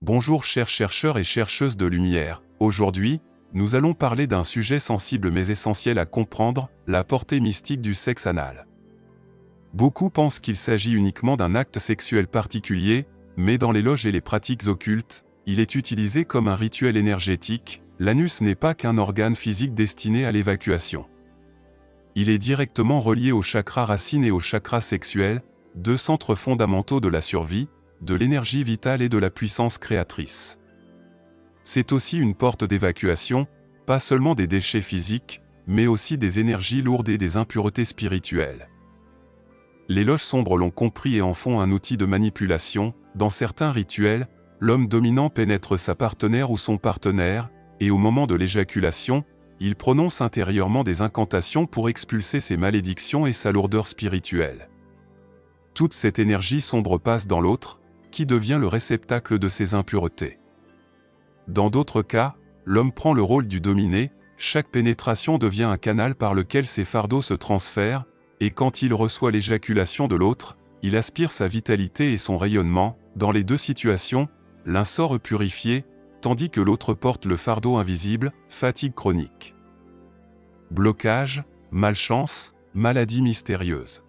Bonjour chers chercheurs et chercheuses de lumière. Aujourd'hui, nous allons parler d'un sujet sensible mais essentiel à comprendre, la portée mystique du sexe anal. Beaucoup pensent qu'il s'agit uniquement d'un acte sexuel particulier, mais dans les loges et les pratiques occultes, il est utilisé comme un rituel énergétique. L'anus n'est pas qu'un organe physique destiné à l'évacuation. Il est directement relié au chakra racine et au chakra sexuel, deux centres fondamentaux de la survie, de l'énergie vitale et de la puissance créatrice. C'est aussi une porte d'évacuation, pas seulement des déchets physiques, mais aussi des énergies lourdes et des impuretés spirituelles. Les loges sombres l'ont compris et en font un outil de manipulation. Dans certains rituels, l'homme dominant pénètre sa partenaire ou son partenaire, et au moment de l'éjaculation, il prononce intérieurement des incantations pour expulser ses malédictions et sa lourdeur spirituelle. Toute cette énergie sombre passe dans l'autre, qui devient le réceptacle de ces impuretés. Dans d'autres cas, l'homme prend le rôle du dominé, chaque pénétration devient un canal par lequel ses fardeaux se transfèrent, et quand il reçoit l'éjaculation de l'autre, il aspire sa vitalité et son rayonnement. Dans les deux situations, l'un sort purifié, tandis que l'autre porte le fardeau invisible, fatigue chronique. Blocage, malchance, maladie mystérieuse.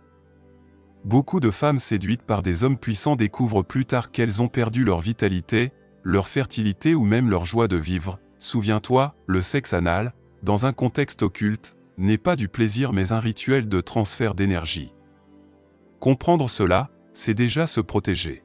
Beaucoup de femmes séduites par des hommes puissants découvrent plus tard qu'elles ont perdu leur vitalité, leur fertilité ou même leur joie de vivre. Souviens-toi, le sexe anal, dans un contexte occulte, n'est pas du plaisir mais un rituel de transfert d'énergie. Comprendre cela, c'est déjà se protéger.